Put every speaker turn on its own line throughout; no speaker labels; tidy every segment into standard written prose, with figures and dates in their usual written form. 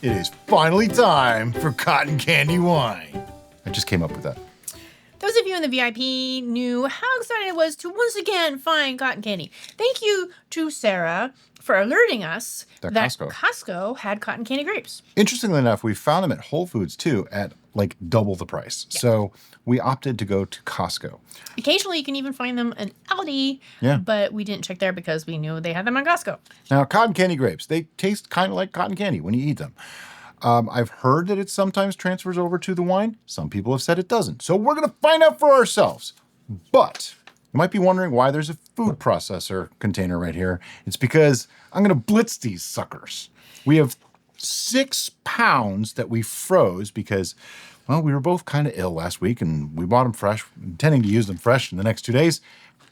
It is finally time for Cotton Candy Wine. I just came up with that.
Those of you in the VIP knew how excited I was to once again find cotton candy. Thank you to Sarah for alerting us that Costco had cotton candy grapes.
Interestingly enough, we found them at Whole Foods too at like double the price. Yeah. So we opted to go to Costco.
Occasionally you can even find them in Aldi, but we didn't check there because we knew they had them on Costco.
Now, cotton candy grapes, they taste kind of like cotton candy when you eat them. I've heard that it sometimes transfers over to the wine. Some people have said it doesn't. So we're going to find out for ourselves. But you might be wondering why there's a food processor container right here. It's because I'm going to blitz these suckers. We have 6 pounds that we froze because, well, we were both kind of ill last week and we bought them fresh, intending to use them fresh in the next 2 days.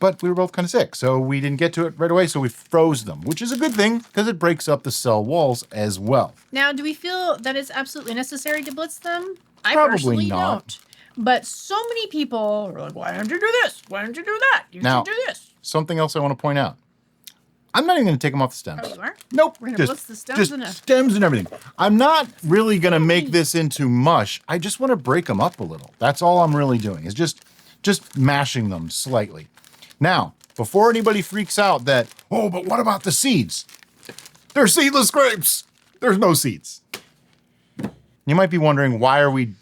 But we were both kind of sick, so we didn't get to it right away, so we froze them, which is a good thing because it breaks up the cell walls as well.
Now, do we feel that it's absolutely necessary to blitz them?
Probably
I personally
not.
don't. But so many people are like, why don't you do this? Why don't you do that? You should do this.
Something else I want to point out. I'm not even going to take them off the stems.
Oh, you are?
Nope.
We're going to blitz the stems
stems and everything. I'm not really going to make this into mush. I just want to break them up a little. That's all I'm really doing is just mashing them slightly. Now, before anybody freaks out that, oh, but what about the seeds? They're seedless grapes. There's no seeds. You might be wondering, why are we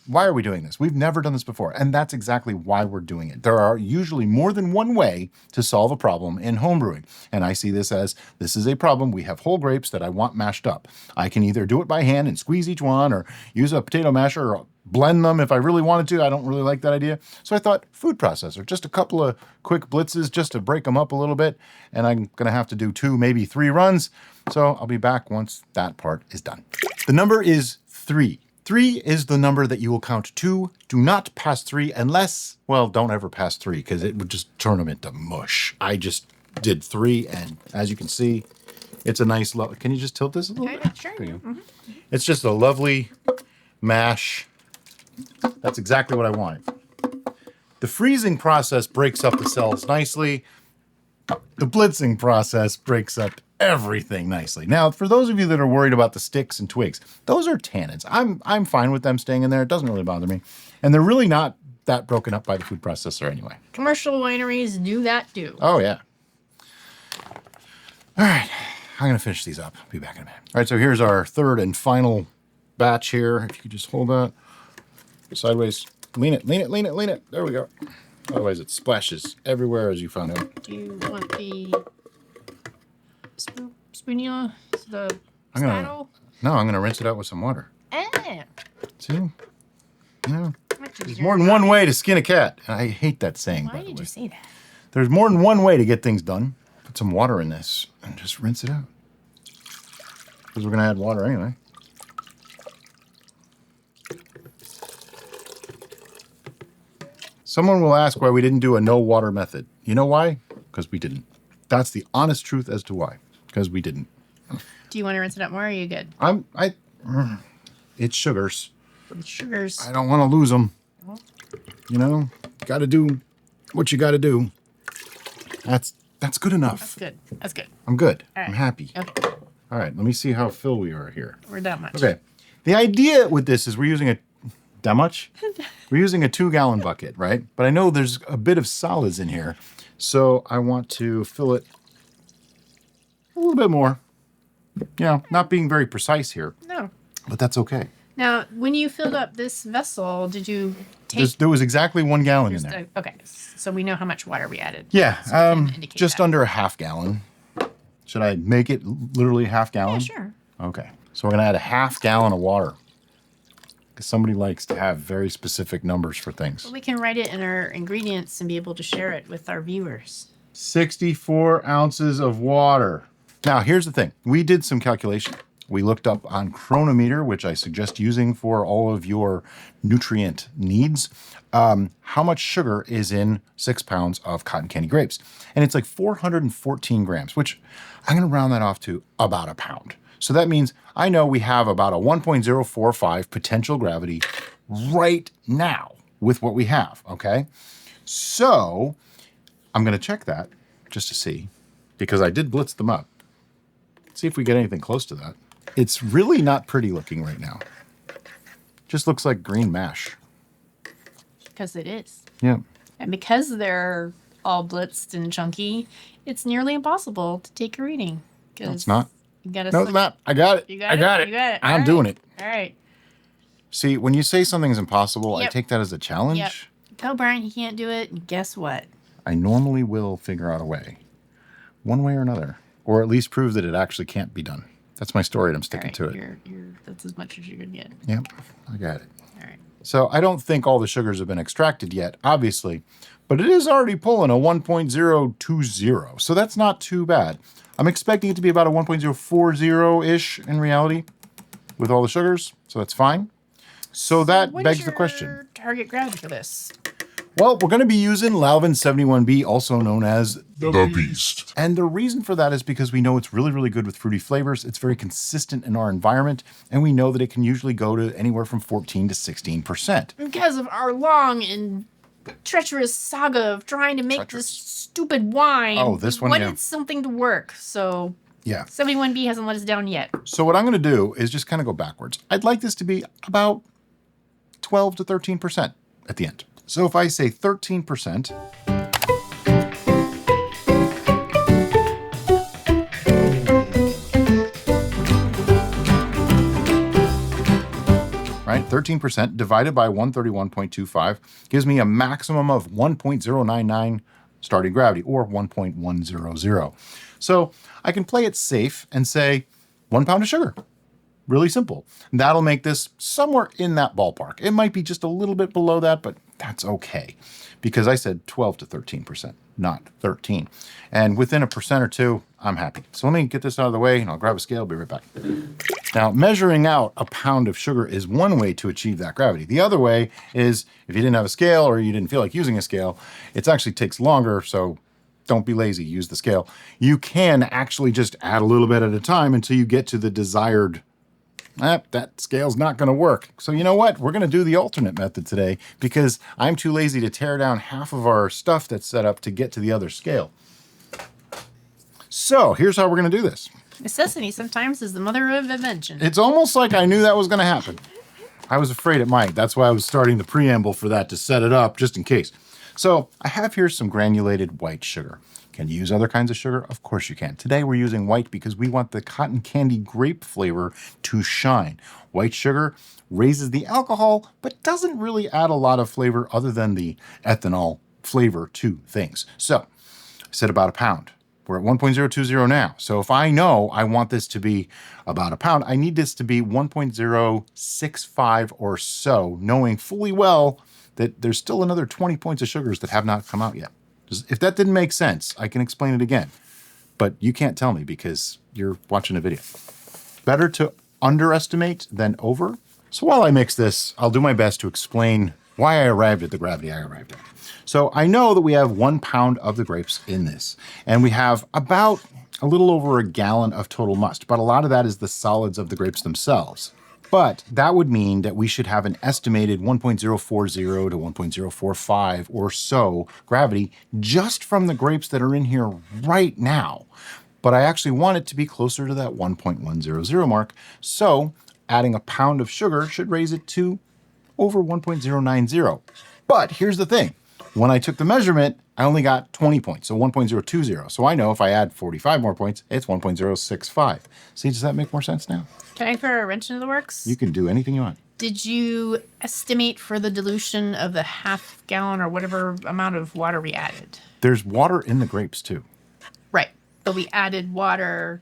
doing this? We've never done this before, and that's exactly why we're doing it. There are usually more than one way to solve a problem in homebrewing, and I see this as, this is a problem. We have whole grapes that I want mashed up. I can either do it by hand and squeeze each one, or use a potato masher, or blend them if I really wanted to. I don't really like that idea. So I thought, food processor, just a couple of quick blitzes just to break them up a little bit, and I'm gonna have to do 2, maybe 3 runs. So I'll be back once that part is done. The number is 3. 3 is the number that you will count to. Do not pass 3 unless, well, don't ever pass 3 because it would just turn them into mush. I just did 3, and as you can see, it's a nice, can you just tilt this a little bit?
Sure.
It's just a lovely mash. That's exactly what I wanted. The freezing process breaks up the cells nicely. The blitzing process breaks up everything nicely. Now, for those of you that are worried about the sticks and twigs, those are tannins. I'm fine with them staying in there. It doesn't really bother me. And they're really not that broken up by the food processor anyway.
Commercial wineries do that too.
Oh, yeah. All right, I'm gonna finish these up. I'll be back in a minute. All right, so here's our third and final batch here. If you could just hold that sideways. Lean it. There we go. Otherwise it splashes everywhere, as you found out.
Do you want the spatula? The spattle?
No, I'm gonna rinse it out with some water. See? You know, there's more than one way to skin a cat. I hate that saying, by the way.
Why did you say that?
There's more than one way to get things done. Put some water in this and just rinse it out. Because we're gonna add water anyway. Someone will ask why we didn't do a no water method. You know why? Because we didn't. That's the honest truth as to why. Because we didn't.
Do you want to rinse it up more, or are you good?
It's sugars.
It's sugars.
I don't want to lose them. You know, got to do what you got to do. That's good enough.
That's good.
I'm good.
Right.
I'm happy.
Okay.
All right, let me see how full we are here.
We're that much.
Okay. The idea with this is we're using that much? We're using a 2-gallon bucket, right? But I know there's a bit of solids in here, so I want to fill it a little bit more. You know, not being very precise here.
No.
But that's okay.
Now, when you filled up this vessel, did you take...
There was exactly 1 gallon in there.
Okay, so we know how much water we added.
Yeah,
So
just under a ½ gallon. Should I make it literally ½ gallon?
Yeah, sure.
Okay, so we're gonna add a ½ gallon of water. Because somebody likes to have very specific numbers for things.
Well, we can write it in our ingredients and be able to share it with our viewers.
64 ounces of water. Now, here's the thing. We did some calculation. We looked up on Chronometer, which I suggest using for all of your nutrient needs, how much sugar is in 6 pounds of cotton candy grapes. And it's like 414 grams, which I'm going to round that off to about a pound. So that means I know we have about a 1.045 potential gravity right now with what we have, okay? So I'm going to check that just to see, because I did blitz them up. See if we get anything close to that. It's really not pretty looking right now. Just looks like green mash.
Because it is.
Yeah.
And because they're all blitzed and chunky, it's nearly impossible to take a reading.
No, it's not.
You gotta
No, it's not. I got it.
You got
I
it?
got it.
You got it.
I'm
All
doing it.
All right.
See, when you say something's impossible,
Yep.
I take that as a challenge.
Yep. Tell Brian he can't do it, and guess what?
I normally will figure out a way. One way or another. Or at least prove that it actually can't be done. That's my story, and I'm sticking to it.
That's as much as you're going to get.
Yep, I got it.
All right.
So I don't think all the sugars have been extracted yet, obviously, but it is already pulling a 1.020, so that's not too bad. I'm expecting it to be about a 1.040-ish in reality with all the sugars, so that's fine. So that begs the question.
Target gravity for this?
Well, we're going to be using Lalvin 71B, also known as
The Beast.
And the reason for that is because we know it's really, really good with fruity flavors. It's very consistent in our environment, and we know that it can usually go to anywhere from 14 to 16%.
Because of our long and treacherous saga of trying to make this stupid wine.
Oh, this one,
we wanted something to work, so
yeah.
71B hasn't let us down yet.
So what I'm going to do is just kind of go backwards. I'd like this to be about 12 to 13% at the end. So if I say 13%, right, 13% divided by 131.25 gives me a maximum of 1.099 starting gravity, or 1.100. So I can play it safe and say 1 pound of sugar. Really simple. That'll make this somewhere in that ballpark. It might be just a little bit below that, but that's okay. Because I said 12 to 13%, not 13. And within a percent or two, I'm happy. So let me get this out of the way and I'll grab a scale, be right back. Now, measuring out a pound of sugar is one way to achieve that gravity. The other way is if you didn't have a scale or you didn't feel like using a scale, it actually takes longer, so don't be lazy, use the scale. You can actually just add a little bit at a time until you get to the desired that scale's not going to work. So you know what? We're going to do the alternate method today because I'm too lazy to tear down half of our stuff that's set up to get to the other scale. So here's how we're going to do this.
Necessity sometimes is the mother of invention.
It's almost like I knew that was going to happen. I was afraid it might. That's why I was starting the preamble for that to set it up just in case. So I have here some granulated white sugar. Can you use other kinds of sugar? Of course you can. Today we're using white because we want the cotton candy grape flavor to shine. White sugar raises the alcohol, but doesn't really add a lot of flavor other than the ethanol flavor to things. So I said about a pound. We're at 1.020 now. So if I know I want this to be about a pound, I need this to be 1.065 or so, knowing fully well that there's still another 20 points of sugars that have not come out yet. If that didn't make sense, I can explain it again. But you can't tell me because you're watching a video. Better to underestimate than over. So while I mix this, I'll do my best to explain why I arrived at the gravity I arrived at. So I know that we have 1 pound of the grapes in this, and we have about a little over a gallon of total must, but a lot of that is the solids of the grapes themselves. But that would mean that we should have an estimated 1.040 to 1.045 or so gravity just from the grapes that are in here right now. But I actually want it to be closer to that 1.100 mark. So adding a pound of sugar should raise it to over 1.090. But here's the thing. When I took the measurement, I only got 20 points, so 1.020. So I know if I add 45 more points, it's 1.065. See, does that make more sense now?
Can I throw a wrench into the works?
You can do anything you want.
Did you estimate for the dilution of the half gallon or whatever amount of water we added?
There's water in the grapes too.
Right, but we added water.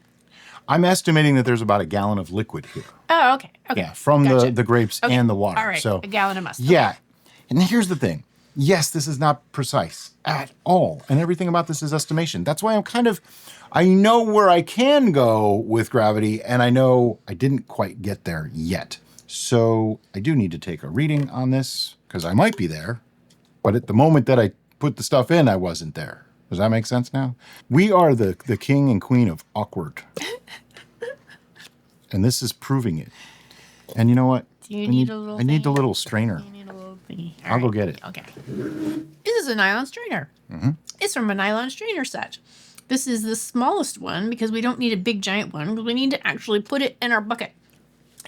I'm estimating that there's about a gallon of liquid here.
Oh, okay.
Yeah, from
Gotcha.
the grapes and the water.
All right,
So
a gallon of must.
yeah, and here's the thing. Yes, this is not precise at all, and everything about this is estimation. That's why I know where I can go with gravity, and I know I didn't quite get there yet. So I do need to take a reading on this, because I might be there, but at the moment that I put the stuff in, I wasn't there. Does that make sense now? We are the king and queen of awkward. And this is proving it. And you know what?
Do you need a little
I need the
thing?
little strainer.
You need a little thingy.
I'll go get it.
Okay. This is a nylon strainer.
Mm-hmm.
It's from a nylon strainer set. This is the smallest one because we don't need a big giant one because we need to actually put it in our bucket.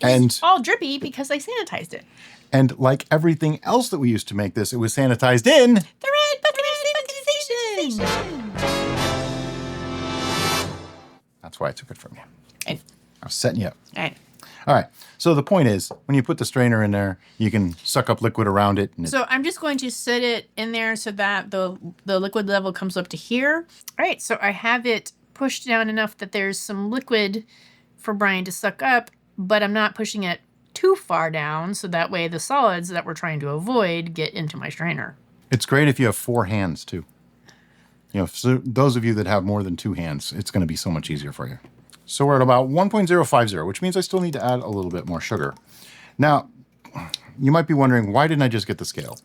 It's all drippy because I sanitized it.
And like everything else that we used to make this, it was sanitized in
the red bucket of sanitization.
That's why I took it from you.
Right.
I was setting you up.
Right.
All right. So the point is, when you put the strainer in there, you can suck up liquid around it.
So I'm just going to set it in there so that the liquid level comes up to here. All right. So I have it pushed down enough that there's some liquid for Brian to suck up, but I'm not pushing it too far down so that way the solids that we're trying to avoid get into my strainer.
It's great if you have 4 hands too. You know, so those of you that have more than 2 hands, it's going to be so much easier for you. So we're at about 1.050, which means I still need to add a little bit more sugar. Now, you might be wondering, why didn't I just get the scale?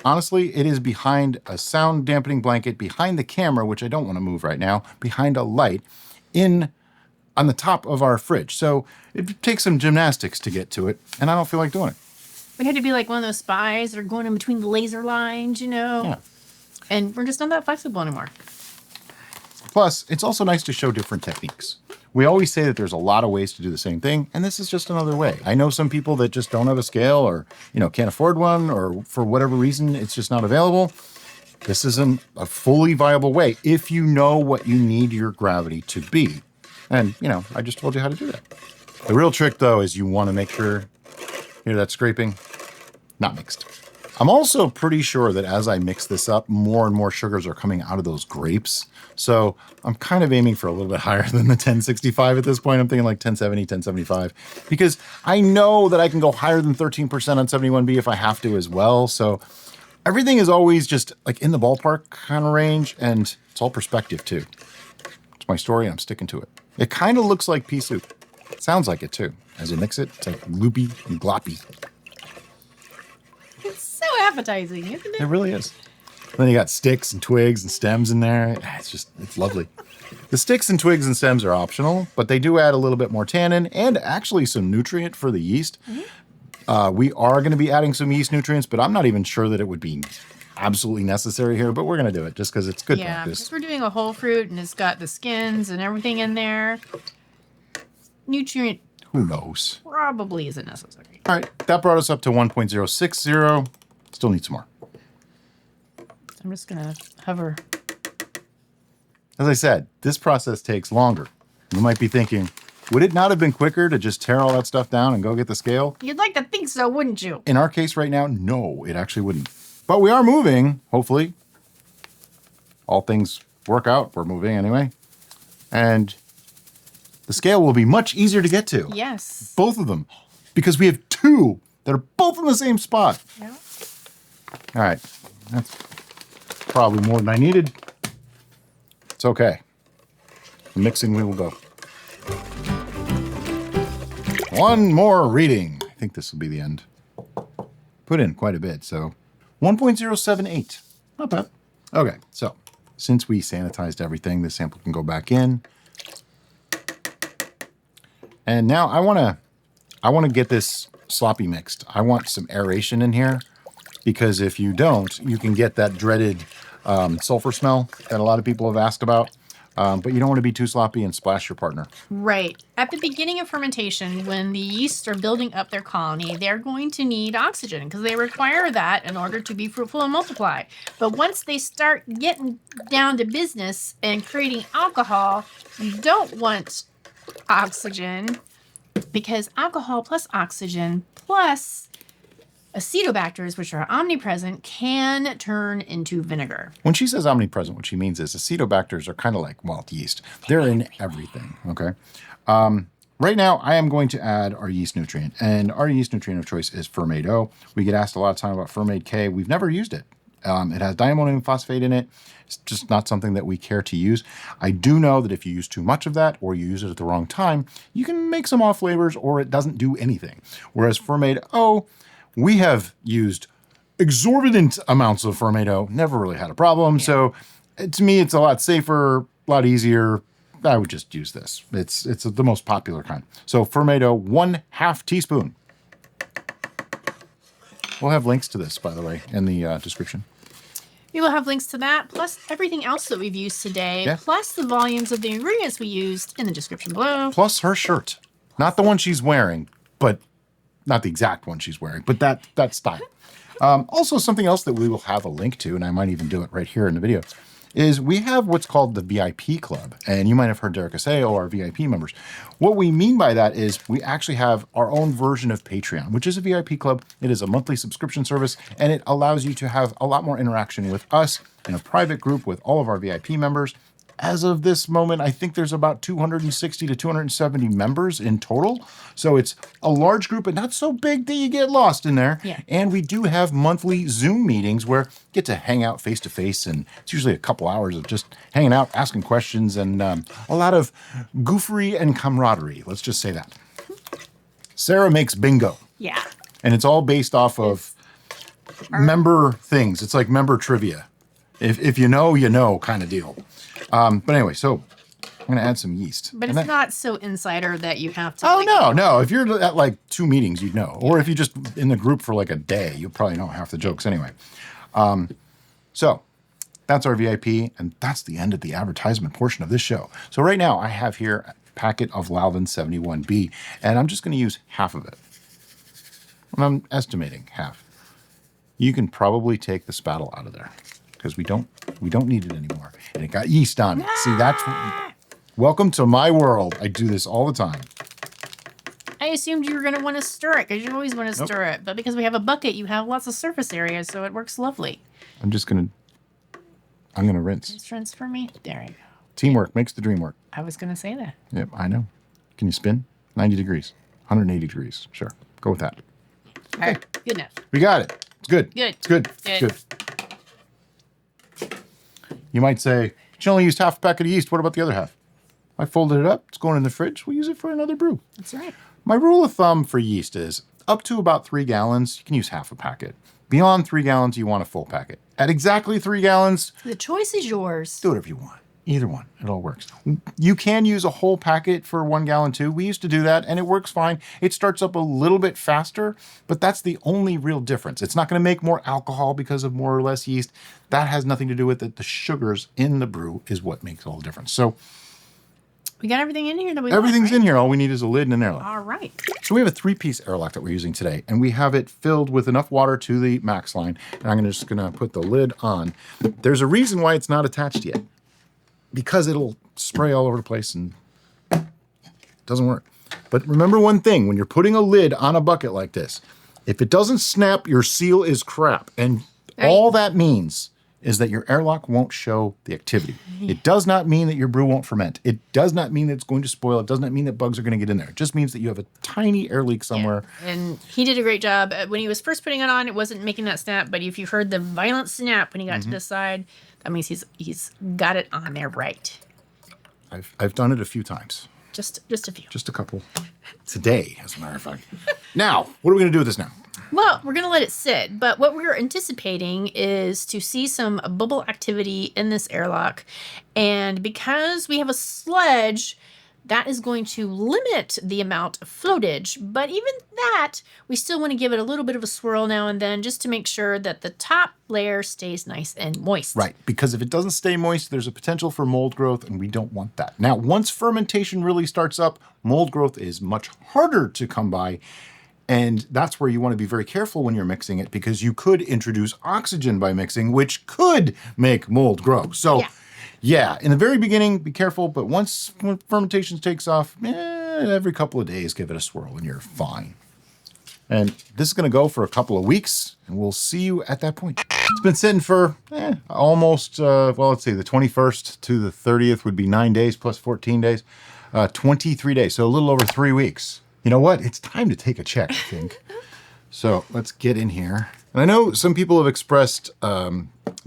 Honestly, it is behind a sound dampening blanket, behind the camera, which I don't want to move right now, behind a light, on the top of our fridge. So it takes some gymnastics to get to it, and I don't feel like doing it.
We had to be like one of those spies that are going in between the laser lines, you know?
Yeah.
And we're just not that flexible anymore.
Plus, it's also nice to show different techniques. We always say that there's a lot of ways to do the same thing, and this is just another way. I know some people that just don't have a scale or, can't afford one, or for whatever reason, it's just not available. This isn't a fully viable way if you know what you need your gravity to be. And, I just told you how to do that. The real trick, though, is you want to make sure, hear that scraping? Not mixed. I'm also pretty sure that as I mix this up, more and more sugars are coming out of those grapes. So I'm kind of aiming for a little bit higher than the 1065 at this point. I'm thinking like 1070, 1075, because I know that I can go higher than 13% on 71B if I have to as well. So everything is always just like in the ballpark kind of range, and it's all perspective too. It's my story and I'm sticking to it. It kind of looks like pea soup. It sounds like it too. As you mix it, it's like loopy and gloppy.
It's so appetizing, isn't it?
It really is. Then you got sticks and twigs and stems in there. It's lovely. The sticks and twigs and stems are optional, but they do add a little bit more tannin and actually some nutrient for the yeast. Mm-hmm. We are going to be adding some yeast nutrients, but I'm not even sure that it would be absolutely necessary here, but we're going to do it just because it's good practice.
Yeah, because we're doing a whole fruit and it's got the skins and everything in there. Nutrient.
Who knows?
Probably isn't necessary.
All right, that brought us up to 1.060. Still need some more.
I'm just going to hover.
As I said, this process takes longer. You might be thinking, would it not have been quicker to just tear all that stuff down and go get the scale?
You'd like to think so, wouldn't you?
In our case right now, no, it actually wouldn't. But we are moving, hopefully. All things work out. We're moving anyway. And the scale will be much easier to get to.
Yes.
Both of them. Because we have 2 that are both in the same spot.
Yeah.
All right. That's probably more than I needed. It's okay. The mixing we will go. One more reading. I think this will be the end. Put in quite a bit, so 1.078. Not bad. Okay, so since we sanitized everything, the sample can go back in. And now I want to get this sloppy mixed. I want some aeration in here, because if you don't, you can get that dreaded sulfur smell that a lot of people have asked about. But you don't want to be too sloppy and splash your partner.
Right. At the beginning of fermentation, when the yeasts are building up their colony, they're going to need oxygen because they require that in order to be fruitful and multiply. But once they start getting down to business and creating alcohol, you don't want oxygen, because alcohol plus oxygen plus acetobacters, which are omnipresent, can turn into vinegar.
When she says omnipresent, what she means is acetobacters are kind of like wild yeast. They're in everything, okay? Right now, I am going to add our yeast nutrient, and our yeast nutrient of choice is Fermate O. We get asked a lot of time about Fermate K. We've never used it. It has diammonium phosphate in it. It's just not something that we care to use. I do know that if you use too much of that or you use it at the wrong time, you can make some off flavors or it doesn't do anything. Whereas Fermate O, we have used exorbitant amounts of Fermate O, never really had a problem. Yeah. So to me, it's a lot safer, a lot easier. I would just use this. It's the most popular kind. So Fermate O, 1/2 teaspoon. We'll have links to this, by the way, in the description.
We will have links to that, plus everything else that we've used today, plus the volumes of the ingredients we used in the description below.
Plus her shirt. Not the one she's wearing, but not the exact one she's wearing, but that style. Also, something else that we will have a link to, and I might even do it right here in the video, is we have what's called the VIP club. And you might have heard Derica say, oh, our VIP members. What we mean by that is we actually have our own version of Patreon, which is a VIP club. It is a monthly subscription service, and it allows you to have a lot more interaction with us in a private group with all of our VIP members. As of this moment, I think there's about 260 to 270 members in total. So it's a large group, but not so big that you get lost in there.
Yeah.
And we do have monthly Zoom meetings where you get to hang out face to face, and it's usually a couple hours of just hanging out, asking questions, and a lot of goofery and camaraderie. Let's just say that. Sarah makes bingo.
Yeah.
And it's all based off of member things. It's like member trivia. If you know kind of deal. But anyway, so I'm going to add some yeast.
But it's not so insider that you have to.
Oh, no. If you're at like 2 meetings, you'd know. Or if you're just in the group for like a day, you'll probably know half the jokes anyway. So that's our VIP, and that's the end of the advertisement portion of this show. So right now I have here a packet of Lalvin 71B, and I'm just going to use half of it. And I'm estimating half. You can probably take the spattle out of there, because we don't need it anymore. And it got yeast on it. See, welcome to my world. I do this all the time.
I assumed you were going to want to stir it, because you always want to stir it. But because we have a bucket, you have lots of surface area, so it works lovely.
I'm going to rinse.
Just rinse for me. There you go.
Teamwork makes the dream work.
I was going to say that.
Yep, I know. Can you spin? 90 degrees, 180 degrees. Sure, go with that.
All right, good enough.
We got it. It's good.
Good.
It's good. It's good. You might say, she only used half a packet of yeast. What about the other half? I folded it up. It's going in the fridge. We'll use it for another brew.
That's right.
My rule of thumb for yeast is up to about 3 gallons, you can use half a packet. Beyond 3 gallons, you want a full packet. At exactly 3 gallons,
the choice is yours.
do whatever you want. Either one. It all works. You can use a whole packet for 1 gallon too. We used to do that, and it works fine. It starts up a little bit faster, but that's the only real difference. It's not going to make more alcohol because of more or less yeast. That has nothing to do with it. The sugars in the brew is what makes all the difference. So
we got everything in here that we
everything's
want, right?
in here. All we need is a lid and an airlock.
All right.
So we have a 3-piece airlock that we're using today, and we have it filled with enough water to the max line. And I'm just going to put the lid on. There's a reason why it's not attached yet, because it'll spray all over the place and it doesn't work. But remember one thing, when you're putting a lid on a bucket like this, if it doesn't snap, your seal is crap. And all that means is that your airlock won't show the activity. It does not mean that your brew won't ferment. It does not mean that it's going to spoil. It does not mean that bugs are going to get in there. It just means that you have a tiny air leak somewhere.
Yeah. And he did a great job. When he was first putting it on, it wasn't making that snap. But if you heard the violent snap when he got to the side, that means he's got it on there right.
I've done it a few times.
Just a few.
Just a couple. Today, as a matter of fact. Now, what are we going to do with this now?
Well, we're going to let it sit, but what we're anticipating is to see some bubble activity in this airlock. And because we have a sledge, that is going to limit the amount of floatage. But even that, we still want to give it a little bit of a swirl now and then just to make sure that the top layer stays nice and moist.
Right, because if it doesn't stay moist, there's a potential for mold growth, and we don't want that. Now, once fermentation really starts up, mold growth is much harder to come by. And that's where you want to be very careful when you're mixing it, because you could introduce oxygen by mixing, which could make mold grow. So, yeah, in the very beginning, be careful. But when fermentation takes off, every couple of days, give it a swirl and you're fine. And this is going to go for a couple of weeks, and we'll see you at that point. It's been sitting for almost, well, let's see, the 21st to the 30th would be 9 days plus 14 days, 23 days. So a little over 3 weeks. You know what? It's time to take a check, I think. So let's get in here. And I know some people have expressed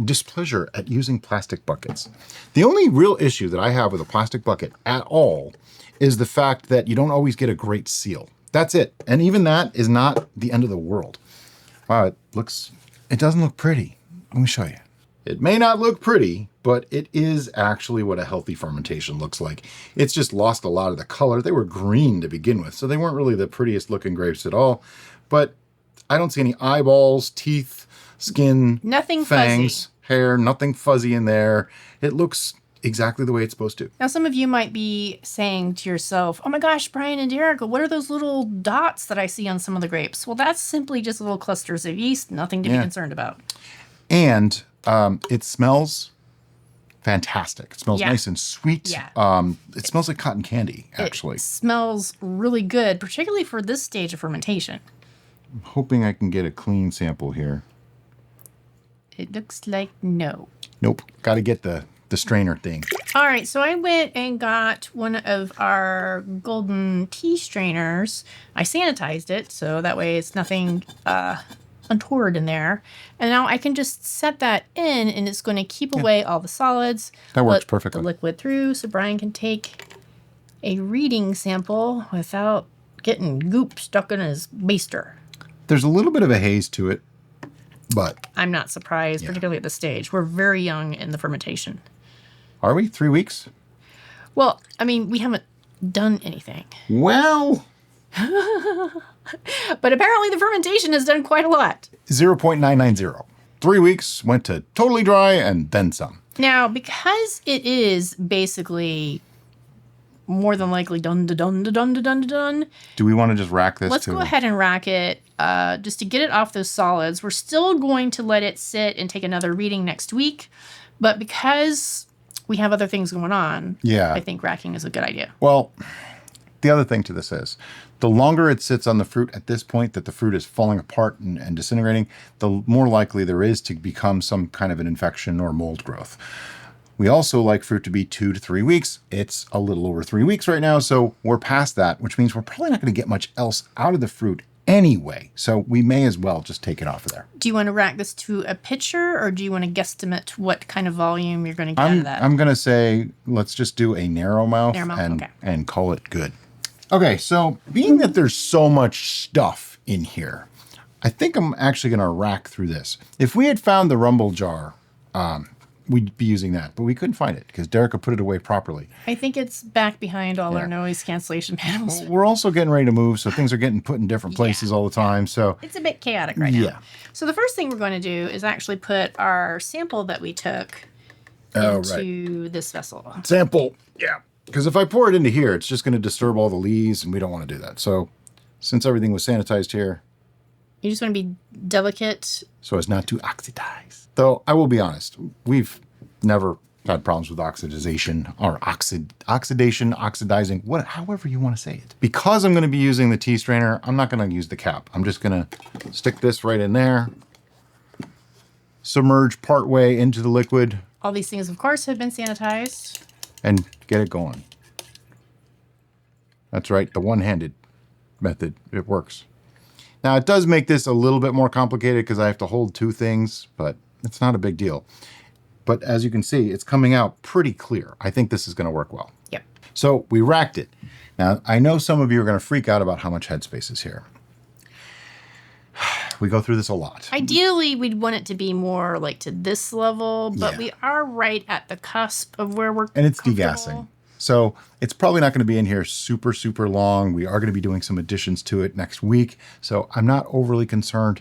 displeasure at using plastic buckets. The only real issue that I have with a plastic bucket at all is the fact that you don't always get a great seal. That's it. And even that is not the end of the world. Wow, it doesn't look pretty. Let me show you. It may not look pretty, but it is actually what a healthy fermentation looks like. It's just lost a lot of the color. They were green to begin with, so they weren't really the prettiest looking grapes at all. But I don't see any eyeballs, teeth, skin,
nothing
fangs.
fuzzy.
hair, nothing fuzzy in there. It looks exactly the way it's supposed to.
Now, some of you might be saying to yourself, oh my gosh, Brian and Derek, what are those little dots that I see on some of the grapes? Well, that's simply just little clusters of yeast, nothing to be concerned about.
And it smells fantastic. It smells nice and sweet.
Yeah.
It smells like cotton candy, actually.
It smells really good, particularly for this stage of fermentation.
I'm hoping I can get a clean sample here.
It looks like no.
Nope. Got to get the strainer thing.
All right, so I went and got one of our golden tea strainers. I sanitized it, so that way it's nothing untoward in there. And now I can just set that in, and it's going to keep away all the solids.
That works
let
perfectly.
The liquid through, so Brian can take a reading sample without getting goop stuck in his baster.
There's a little bit of a haze to it, but...
I'm not surprised, particularly at this stage. We're very young in the fermentation.
Are we? 3 weeks?
Well, I mean, we haven't done anything.
Well...
But apparently the fermentation has done quite a lot.
0.990. 3 weeks, went to totally dry, and then some.
Now, because it is basically more than likely done.
Do we want to just rack this?
Let's go ahead and rack it just to get it off those solids. We're still going to let it sit and take another reading next week. But because we have other things going on, I think racking is a good idea.
Well, the other thing to this is, the longer it sits on the fruit at this point that the fruit is falling apart and disintegrating, the more likely there is to become some kind of an infection or mold growth. We also like fruit to be 2 to 3 weeks. It's a little over 3 weeks right now, so we're past that, which means we're probably not going to get much else out of the fruit anyway. So we may as well just take it off of there.
Do you want to rack this to a pitcher, or do you want to guesstimate what kind of volume you're going to get out of that?
I'm going to say, let's just do a narrow mouth, and call it good. Okay, so being that there's so much stuff in here, I think I'm actually going to rack through this. If we had found the rumble jar, we'd be using that, but we couldn't find it because Derek put it away properly.
I think it's back behind all our noise cancellation panels.
We're also getting ready to move, so things are getting put in different places all the time. So
it's a bit chaotic right now. So the first thing we're going to do is actually put our sample that we took into this vessel.
Sample, because if I pour it into here, it's just going to disturb all the leaves, and we don't want to do that. So since everything was sanitized here,
you just want to be delicate
so as not to oxidize. Though I will be honest, we've never had problems with oxidization or oxidizing, however you want to say it. Because I'm going to be using the tea strainer, I'm not going to use the cap. I'm just going to stick this right in there, submerge part way into the liquid.
All these things, of course, have been sanitized.
And get it going. That's right, the one-handed method, it works. Now, it does make this a little bit more complicated because I have to hold two things, but it's not a big deal. But as you can see, it's coming out pretty clear. I think this is going to work well.
Yep.
So we racked it. Now, I know some of you are going to freak out about how much headspace is here. We go through this a lot.
Ideally, we'd want it to be more like to this level, but we are right at the cusp of where we're
And it's degassing. So it's probably not going to be in here super, super long. We are going to be doing some additions to it next week. So I'm not overly concerned.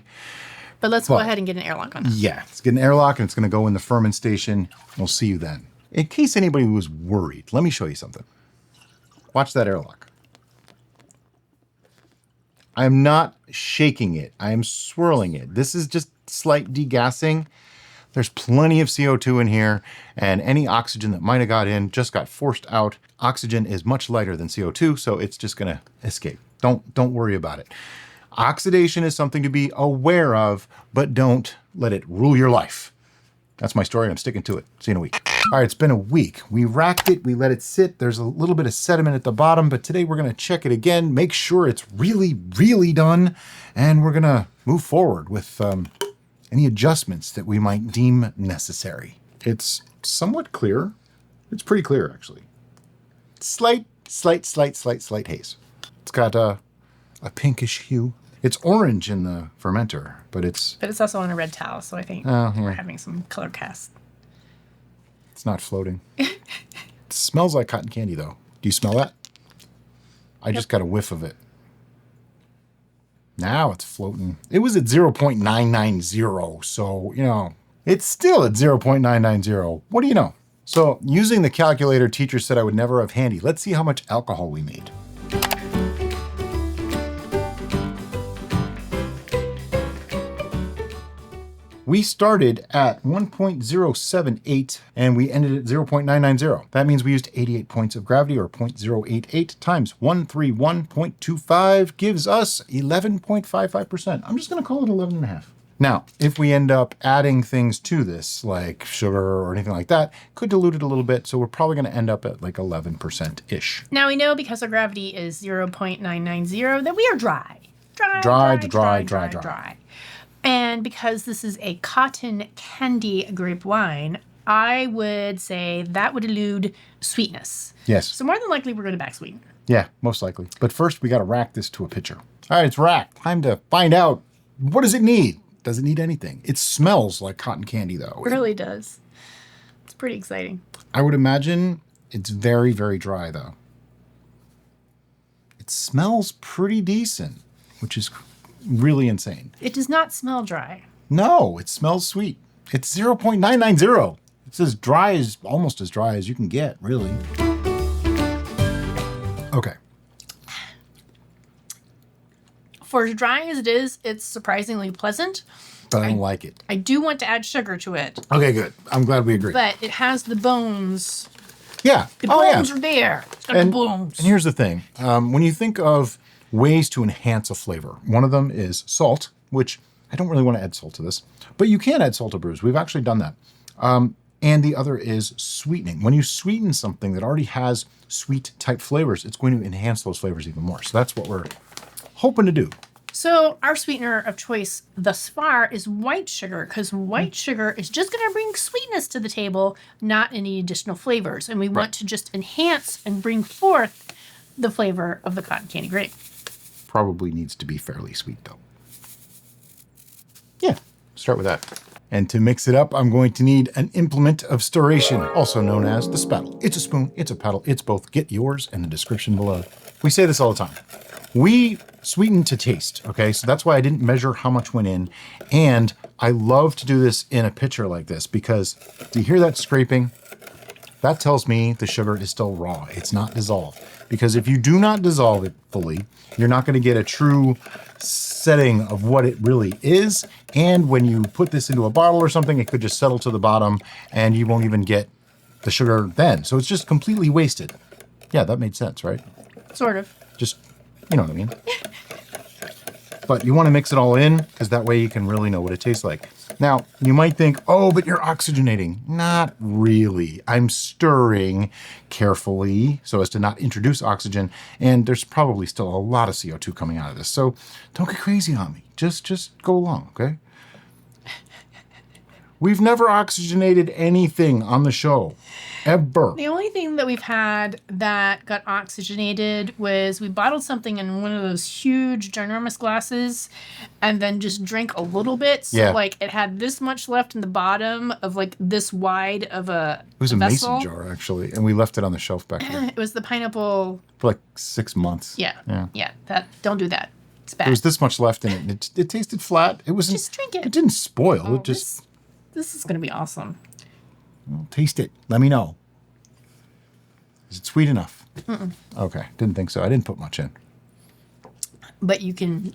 But let's go ahead and get an airlock on it.
Yeah, let's get an airlock, and it's going to go in the ferment station. We'll see you then. In case anybody was worried, let me show you something. Watch that airlock. I am not shaking it. I am swirling it. This is just slight degassing. There's plenty of CO2 in here, and any oxygen that might have got in just got forced out. Oxygen is much lighter than CO2, so it's just going to escape. Don't worry about it. Oxidation is something to be aware of, but don't let it rule your life. That's my story, and I'm sticking to it. See you in a week. All right, it's been a week. We racked it, we let it sit. There's a little bit of sediment at the bottom, but today we're gonna check it again, make sure it's really, really done, and we're gonna move forward with any adjustments that we might deem necessary. It's somewhat clear. It's pretty clear, actually. Slight haze. It's got a pinkish hue. It's orange in the fermenter, but it's
also on a red towel, so I think we're having some color cast.
It's not floating. It smells like cotton candy, though. Do you smell that? I just got a whiff of it. Now it's floating. It was at 0.990, so, It's still at 0.990. What do you know? So using the calculator teacher said I would never have handy, let's see how much alcohol we made. We started at 1.078 and we ended at 0.990. That means we used 88 points of gravity, or 0.088 times 131.25 gives us 11.55%. I'm just gonna call it 11.5. Now, if we end up adding things to this, like sugar or anything like that, could dilute it a little bit, so we're probably gonna end up at like 11%-ish.
Now we know because our gravity is 0.990 that we are dry. Dry. And because this is a cotton candy grape wine, I would say that would elude sweetness.
Yes.
So more than likely, we're going to back sweeten.
Yeah, most likely. But first, we got to rack this to a pitcher. All right, it's racked. Time to find out, what does it need? Does it need anything? It smells like cotton candy, though.
It really does. It's pretty exciting.
I would imagine it's very, very dry, though. It smells pretty decent, which is really insane.
It does not smell dry.
No, it smells sweet. It's 0.990. It's as dry as, almost as dry as you can get, really. Okay.
For as dry as it is, it's surprisingly pleasant.
But I don't like it.
I do want to add sugar to it.
Okay, good. I'm glad we agree.
But it has the bones.
Yeah.
The bones are there. And the bones.
And here's the thing. When you think of ways to enhance a flavor, one of them is salt, which I don't really want to add salt to this, but you can add salt to brews. We've actually done that. And the other is sweetening. When you sweeten something that already has sweet type flavors, it's going to enhance those flavors even more. So that's what we're hoping to do.
So our sweetener of choice thus far is white sugar, because white sugar is just going to bring sweetness to the table, not any additional flavors. And we want to just enhance and bring forth the flavor of the cotton candy grape.
Probably needs to be fairly sweet, though. Yeah, start with that. And to mix it up, I'm going to need an implement of stirration, also known as the spattle. It's a spoon, it's a paddle, it's both. Get yours in the description below. We say this all the time. We sweeten to taste, okay? So that's why I didn't measure how much went in. And I love to do this in a pitcher like this because, do you hear that scraping? That tells me the sugar is still raw. It's not dissolved. Because if you do not dissolve it fully, you're not going to get a true setting of what it really is. And when you put this into a bottle or something, it could just settle to the bottom and you won't even get the sugar then. So it's just completely wasted. Yeah, that made sense, right?
Sort of.
Just, you know what I mean? But you want to mix it all in because that way you can really know what it tastes like. Now, you might think, oh, but you're oxygenating. Not really. I'm stirring carefully so as to not introduce oxygen, and there's probably still a lot of CO2 coming out of this. So don't get crazy on me. Just go along, okay? We've never oxygenated anything on the show, ever.
The only thing that we've had that got oxygenated was we bottled something in one of those huge, ginormous glasses and then just drank a little bit. So, like, it had this much left in the bottom of, like, this wide of a
It was a
vessel.
mason jar, actually, and we left it on the shelf back there.
It was the pineapple.
For like 6 months.
Yeah. Don't do that. It's bad.
There was this much left in it, and it tasted flat. It wasn't.
Just drink it.
It didn't spoil.
Oh,
it just.
This is going to be awesome.
Well, taste it. Let me know. Is it sweet enough? Okay, didn't think so. I didn't put much in.
But you can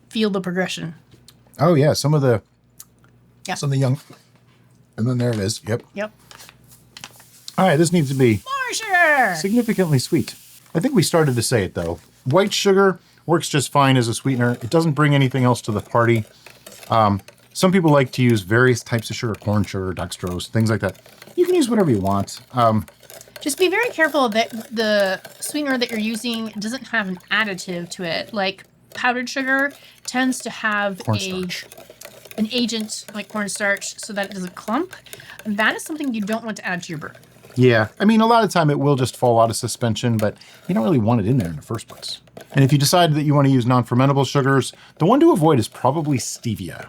feel the progression.
Oh yeah, some of the young, and then there it is. Yep. All right, this needs to be
More sugar.
significantly sweet. I think we started to say it though. White sugar works just fine as a sweetener. It doesn't bring anything else to the party. Some people like to use various types of sugar, corn sugar, dextrose, things like that. You can use whatever you want.
Just be very careful that the sweetener that you're using doesn't have an additive to it. Like powdered sugar tends to have an agent like cornstarch so that it doesn't clump. That is something you don't want to add to your brew.
Yeah, I mean, a lot of the time it will just fall out of suspension, but you don't really want it in there in the first place. And if you decide that you want to use non-fermentable sugars, the one to avoid is probably stevia.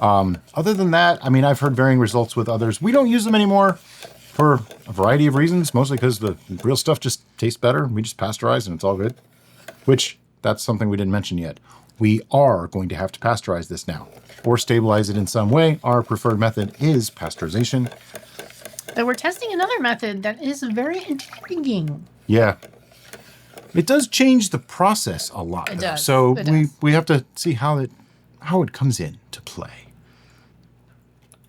Other than that, I mean, I've heard varying results with others. We don't use them anymore for a variety of reasons, mostly because the real stuff just tastes better. We just pasteurize and it's all good, which that's something we didn't mention yet. we are going to have to pasteurize this now or stabilize it in some way. Our preferred method is pasteurization.
But we're testing another method that is very intriguing.
Yeah. It does change the process a lot.
It
though.
does.
So
It does.
we have to see how it comes in to play.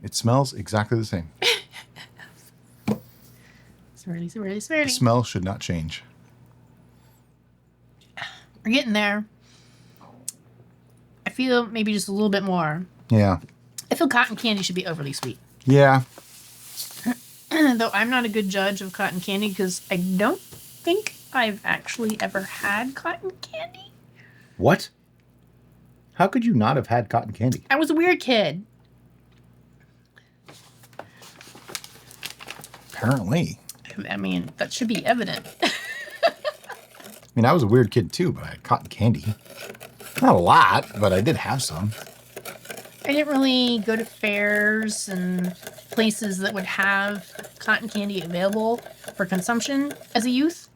It smells exactly the same.
Swirly.
The smell should not change.
We're getting there. I feel maybe just a little bit more.
Yeah.
I feel cotton candy should be overly sweet.
Yeah.
Though I'm not a good judge of cotton candy because I don't think I've actually ever had cotton candy.
What? How could you not have had cotton candy?
I was a weird kid.
Apparently.
I mean, that should be evident.
I mean, I was a weird kid too, but I had cotton candy. Not a lot, but I did have some.
I didn't really go to fairs and places that would have cotton candy available for consumption as a youth.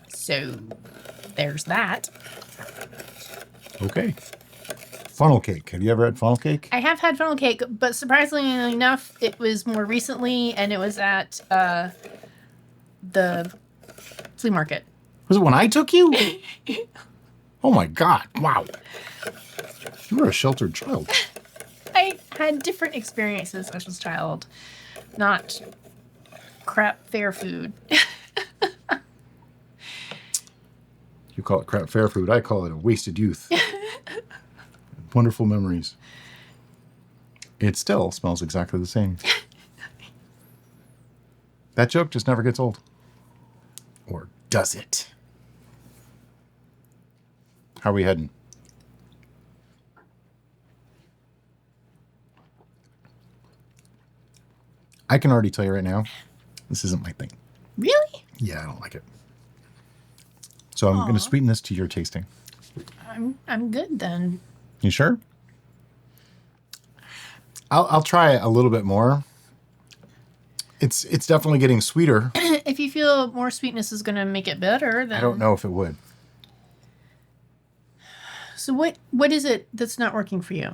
So there's that.
Okay. Funnel cake. Have you ever had funnel cake?
I have had funnel cake, but surprisingly enough, it was more recently, and it was at the flea market.
Was it when I took you? Oh my God. Wow. You were a sheltered child.
I had different experiences as a child, not crap fair food.
You call it crap fair food. I call it a wasted youth. Wonderful memories. It still smells exactly the same. That joke just never gets old. Or does it? How are we heading? I can already tell you right now, this isn't my thing.
Really?
Yeah, I don't like it. So I'm going to sweeten this to your tasting.
I'm good then.
You sure? I'll try a little bit more. It's definitely getting sweeter.
If you feel more sweetness is going to make it better, then
I don't know if it would.
So what is it that's not working for you?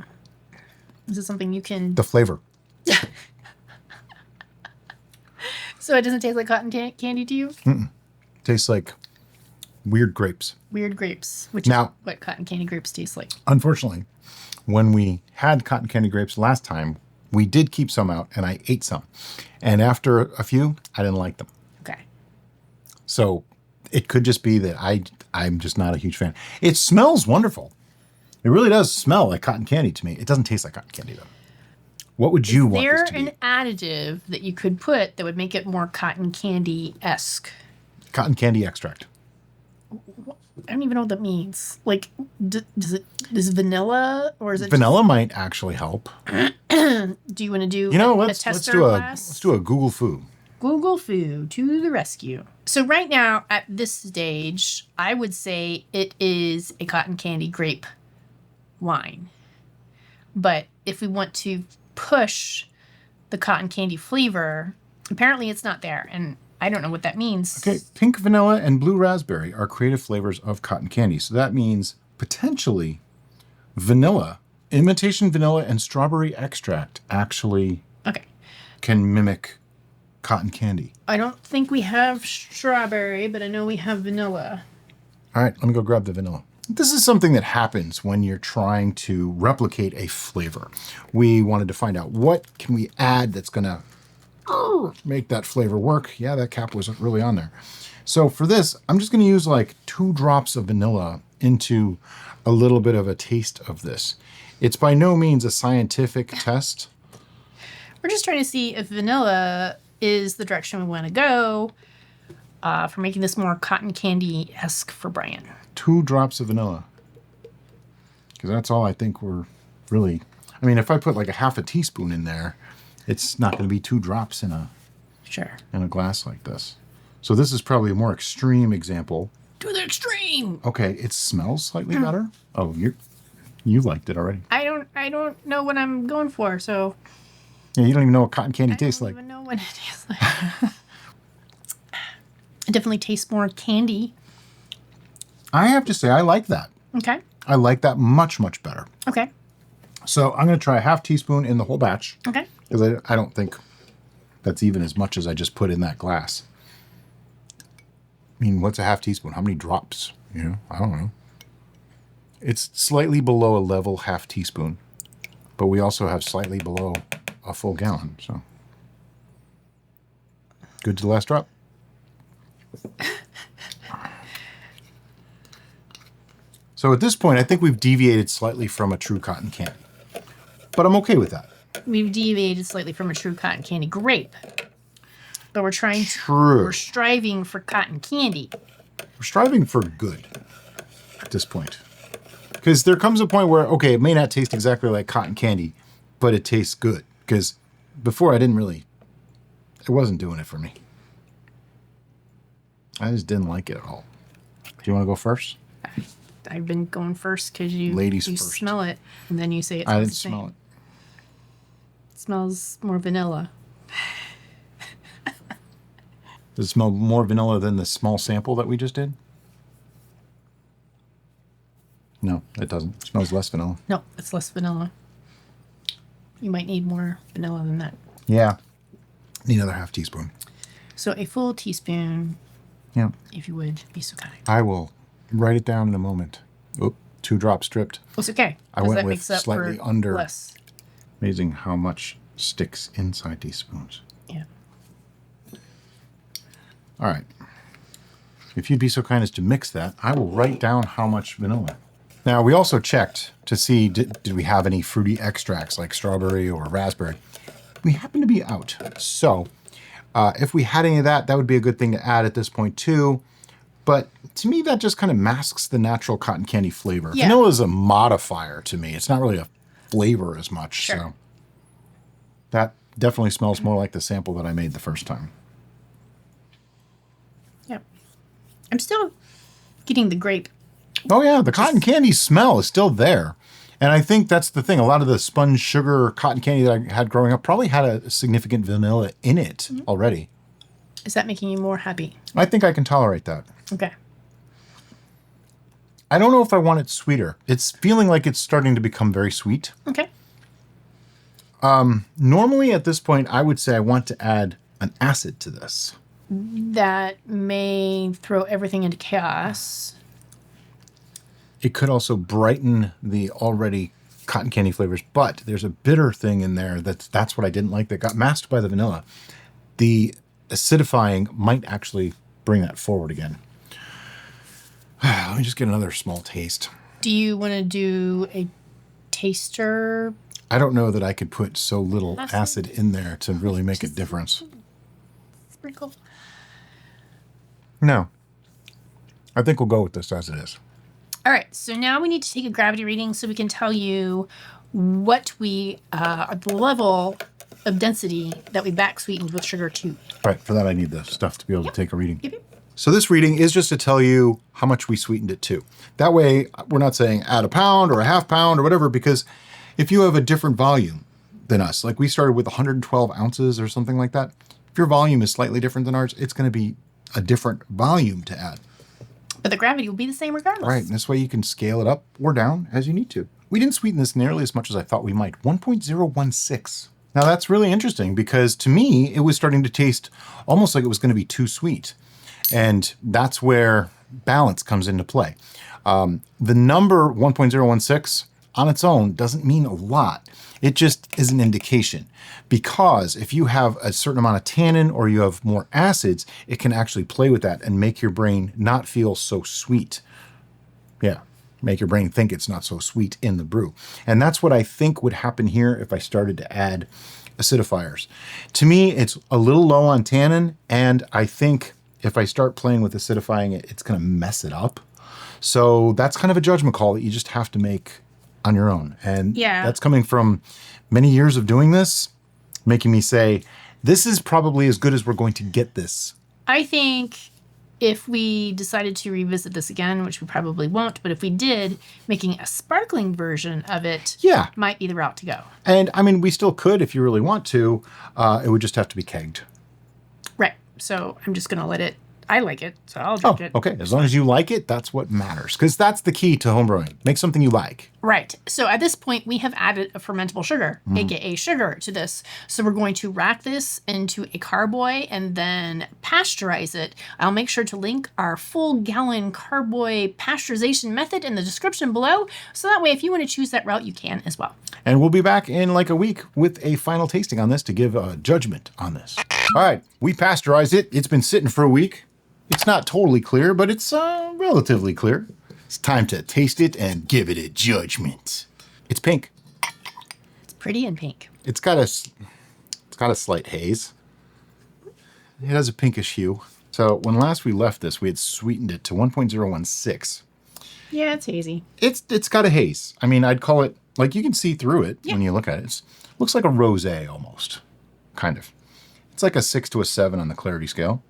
Is it something you can?
The flavor.
So it doesn't taste like cotton candy to you?
Tastes like weird grapes.
Weird grapes, which
Now-
is what cotton candy grapes taste like.
Unfortunately, when we had cotton candy grapes last time, we did keep some out and I ate some. And after a few, I didn't like them.
Okay.
So it could just be that I'm just not a huge fan. It smells wonderful. It really does smell like cotton candy to me. It doesn't taste like cotton candy though. What would you want
There
this to be?
an additive that you could put that would make it more cotton candy-esque?
Cotton candy extract.
I don't even know what that means. Like, is vanilla or is it
Vanilla might actually help.
do you want to do
You know,
a
let's
tester
do
class?
a Google Foo.
Google Foo to the rescue. So right now at this stage, I would say it is a cotton candy grape wine. But if we want to push the cotton candy flavor, apparently it's not there, and I don't know what that means.
Okay, pink vanilla and blue raspberry are creative flavors of cotton candy. So that means potentially vanilla, imitation vanilla and strawberry extract actually
Okay.
can mimic cotton candy.
I don't think we have strawberry, but I know we have vanilla.
All right, let me go grab the vanilla. This is something that happens when you're trying to replicate a flavor. We wanted to find out what can we add that's going to make that flavor work. Yeah, that cap wasn't really on there. So for this, I'm just going to use like 2 drops of vanilla into a little bit of a taste of this. It's by no means a scientific test.
We're just trying to see if vanilla is the direction we want to go for making this more cotton candy-esque for Brian.
2 drops of vanilla. Because that's all I think we're really... I mean, if I put like a half a teaspoon in there, it's not going to be 2 drops in a glass like this. So this is probably a more extreme example.
To the extreme!
Okay, it smells slightly better. Oh, you liked it already.
I don't know what I'm going for, so...
Yeah, you don't even know what cotton candy tastes
I
like.
don't even know what it tastes like. It definitely tastes more candy.
I have to say, I like that.
Okay.
I like that much, much better.
Okay.
So I'm going to try a half teaspoon in the whole batch.
Okay.
Because I don't think that's even as much as I just put in that glass. I mean, what's a half teaspoon? How many drops? You know, I don't know. It's slightly below a level half teaspoon, but we also have slightly below a full gallon. So good to the last drop. So at this point, I think we've deviated slightly from a true cotton candy, but I'm okay with that.
We've deviated slightly from a true cotton candy grape, but we're trying to,
True.
we're striving for cotton candy.
We're striving for good at this point. Because there comes a point where, okay, it may not taste exactly like cotton candy, but it tastes good. Because before it wasn't doing it for me. I just didn't like it at all. Do you want to go first?
I've been going first because you
first.
Smell it, and then you say it.
I didn't smell it.
It smells more vanilla.
Does it smell more vanilla than the small sample that we just did? No, it doesn't. It smells less vanilla.
No, it's less vanilla. You might need more vanilla than that.
Yeah. Need another half teaspoon.
So a full teaspoon,
Yeah.
if you would be so kind.
I will write it down in a moment. Oop, 2 drops stripped.
It's okay.
I
'cause
went
that
with
makes up
slightly
for
under.
less.
Amazing how much sticks inside these spoons.
Yeah.
All right. If you'd be so kind as to mix that, I will write down how much vanilla. Now, we also checked to see, did we have any fruity extracts like strawberry or raspberry? We happen to be out. So if we had any of that, that would be a good thing to add at this point too. But to me, that just kind of masks the natural cotton candy flavor.
Yeah.
Vanilla is a modifier to me. It's not really a flavor as much.
Sure.
So that definitely smells more like the sample that I made the first time.
Yep. I'm still getting the grape.
Oh yeah, the cotton candy smell is still there. And I think that's the thing. A lot of the sponge sugar cotton candy that I had growing up probably had a significant vanilla in it already.
Is that making you more happy?
I think I can tolerate that.
Okay.
I don't know if I want it sweeter. It's feeling like it's starting to become very sweet.
Okay.
Normally at this point, I would say I want to add an acid to this.
That may throw everything into chaos.
It could also brighten the already cotton candy flavors, but there's a bitter thing in there that's what I didn't like that got masked by the vanilla. The acidifying might actually bring that forward again. Let me just get another small taste.
Do you want to do a taster?
I don't know that I could put so little acid in there to really make a difference.
Sprinkle.
No. I think we'll go with this as it is.
All right, so now we need to take a gravity reading so we can tell you what the level of density that we back sweetened with sugar to.
All right, for that I need the stuff to be able to take a reading.
Yep.
So this reading is just to tell you how much we sweetened it to. That way, we're not saying add a pound or a half pound or whatever, because if you have a different volume than us, like we started with 112 ounces or something like that, if your volume is slightly different than ours, it's going to be a different volume to add.
But the gravity will be the same regardless.
Right, and this way you can scale it up or down as you need to. We didn't sweeten this nearly as much as I thought we might. 1.016. Now that's really interesting because to me, it was starting to taste almost like it was going to be too sweet. And that's where balance comes into play. The number 1.016 on its own doesn't mean a lot. It just is an indication, because if you have a certain amount of tannin or you have more acids, it can actually play with that and make your brain not feel so sweet. Yeah, make your brain think it's not so sweet in the brew. And that's what I think would happen here if I started to add acidifiers. To me, it's a little low on tannin, and I think if I start playing with acidifying it, it's going to mess it up. So that's kind of a judgment call that you just have to make on your own. And that's coming from many years of doing this, making me say, this is probably as good as we're going to get this.
I think if we decided to revisit this again, which we probably won't, but if we did, making a sparkling version of it might be the route to go.
And I mean, we still could if you really want to. It would just have to be kegged.
Right. So I'm just going to let it I like it, so I'll drink it.
Okay. As long as you like it, that's what matters. Because that's the key to homebrewing. Make something you like.
Right. So at this point, we have added a fermentable sugar, aka sugar, to this. So we're going to rack this into a carboy and then pasteurize it. I'll make sure to link our full gallon carboy pasteurization method in the description below. So that way, if you want to choose that route, you can as well.
And we'll be back in like a week with a final tasting on this to give a judgment on this. All right. We pasteurized it. It's been sitting for a week. It's not totally clear, but it's relatively clear. It's time to taste it and give it a judgment. It's pink.
It's pretty and pink.
It's got a slight haze. It has a pinkish hue. So when last we left this, we had sweetened it to 1.016.
Yeah, it's hazy.
It's got a haze. I mean, I'd call it, like you can see through it when you look at it. It looks like a rosé almost, kind of. It's like a 6 to a 7 on the clarity scale.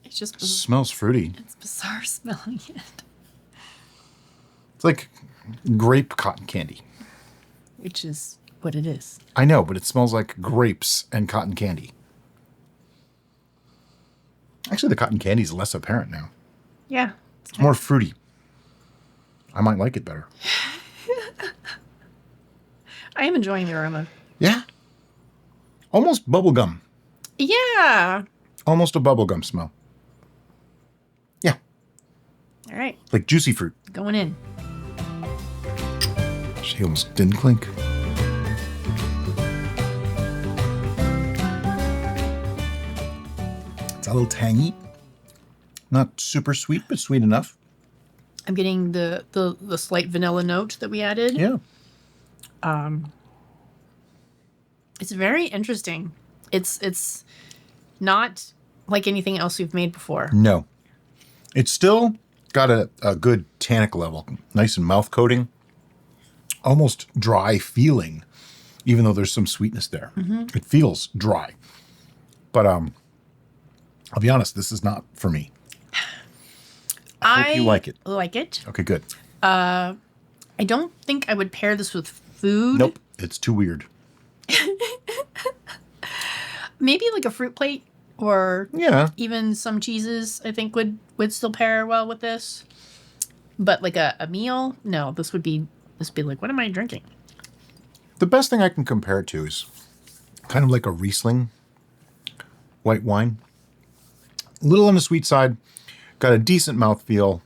It's just
Smells fruity.
It's bizarre smelling it.
It's like grape cotton candy.
Which is what it is.
I know, but it smells like grapes and cotton candy. Actually, the cotton candy is less apparent now.
Yeah.
It's more fruity. I might like it better.
I am enjoying the aroma.
Yeah. Almost bubblegum.
Yeah.
Almost a bubblegum smell. Yeah.
All right.
Like juicy fruit.
Going in.
She almost didn't clink. It's a little tangy. Not super sweet, but sweet enough.
I'm getting the slight vanilla note that we added.
Yeah.
It's very interesting. It's not like anything else we've made before.
No. It's still got a good tannic level. Nice and mouth coating. Almost dry feeling, even though there's some sweetness there. Mm-hmm. It feels dry. But I'll be honest, this is not for me. I hope you like it.
Like it.
Okay, good.
I don't think I would pair this with food.
Nope. It's too weird.
Maybe like a fruit plate or even some cheeses I think would still pair well with this. But like a meal, no, this would be like, what am I drinking?
The best thing I can compare it to is kind of like a Riesling white wine. A little on the sweet side, got a decent mouthfeel.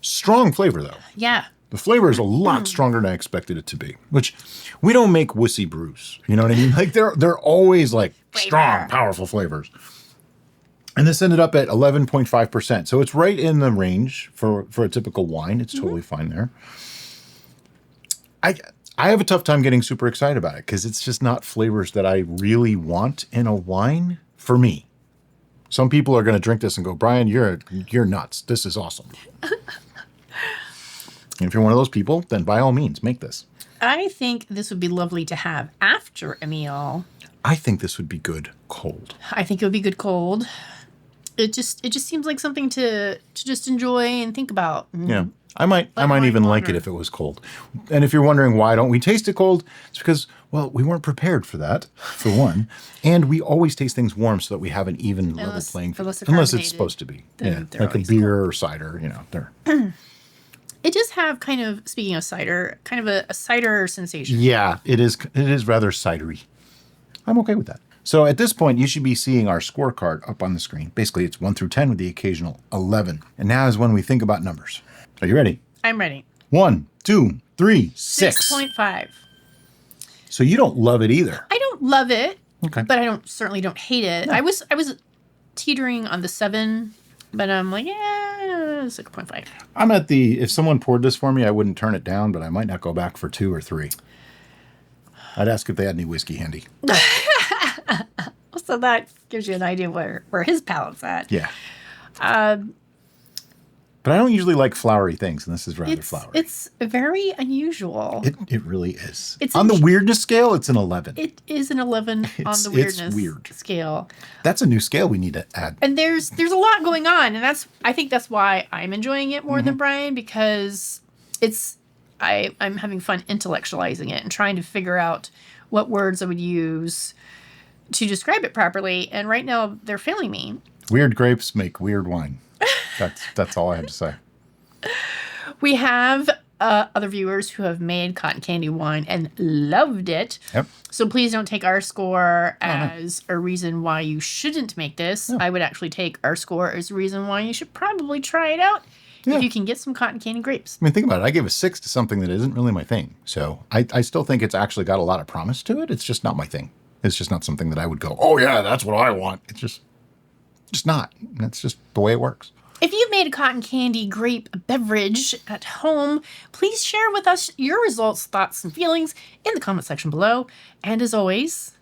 Strong flavor though.
Yeah.
The flavor is a lot stronger than I expected it to be, which we don't make wussy brews. You know what I mean? Like they're always like strong, powerful flavors. And this ended up at 11.5%. So it's right in the range for a typical wine. It's totally fine there. I have a tough time getting super excited about it because it's just not flavors that I really want in a wine for me. Some people are going to drink this and go, Brian, you're nuts. This is awesome. And if you're one of those people, then by all means, make this.
I think this would be lovely to have after a meal.
I think this would be good cold.
I think it would be good cold. It just seems like something to just enjoy and think about.
Yeah. I might even like it if it was cold. And if you're wondering why don't we taste it cold, it's because, well, we weren't prepared for that, for one. And we always taste things warm so that we have an even level playing field. Unless it's supposed to be. Yeah. Like a beer or cider, they're
It does have kind of, speaking of cider, kind of a cider sensation.
Yeah, it is rather cidery. I'm okay with that. So at this point, you should be seeing our scorecard up on the screen. Basically, it's 1 through 10 with the occasional 11. And now is when we think about numbers. Are you ready?
I'm ready.
1, 2, 3, 6.
6.5.
So you don't love it either.
I don't love it,
Okay.
but I certainly don't hate it. No. I was teetering on the 7, but I'm like, yeah, 6.5.
I'm at if someone poured this for me, I wouldn't turn it down, but I might not go back for 2 or 3. I'd ask if they had any whiskey handy.
So that gives you an idea where his palate's at.
Yeah. But I don't usually like flowery things, and this is rather flowery.
It's very unusual.
It really is.
It's
on the weirdness scale, it's an 11.
It is an 11 on the weirdness scale. That's
a new scale we need to add.
And there's a lot going on, and I think that's why I'm enjoying it more than Brian, because I'm having fun intellectualizing it and trying to figure out what words I would use to describe it properly. And right now they're failing me.
Weird grapes make weird wine. That's all I have to say.
We have other viewers who have made cotton candy wine and loved it.
Yep.
So please don't take our score as a reason why you shouldn't make this. I would actually take our score as a reason why you should probably try it out if you can get some cotton candy grapes.
I mean, think about it. I gave a 6 to something that isn't really my thing. So I still think it's actually got a lot of promise to it. It's just not my thing. It's just not something that I would go, oh yeah, that's what I want. It's just not. That's just the way it works.
If you've made a cotton candy grape beverage at home, please share with us your results, thoughts, and feelings in the comment section below. And as always,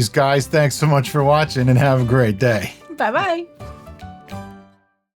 guys, thanks so much for watching and have a great day.
bye-bye.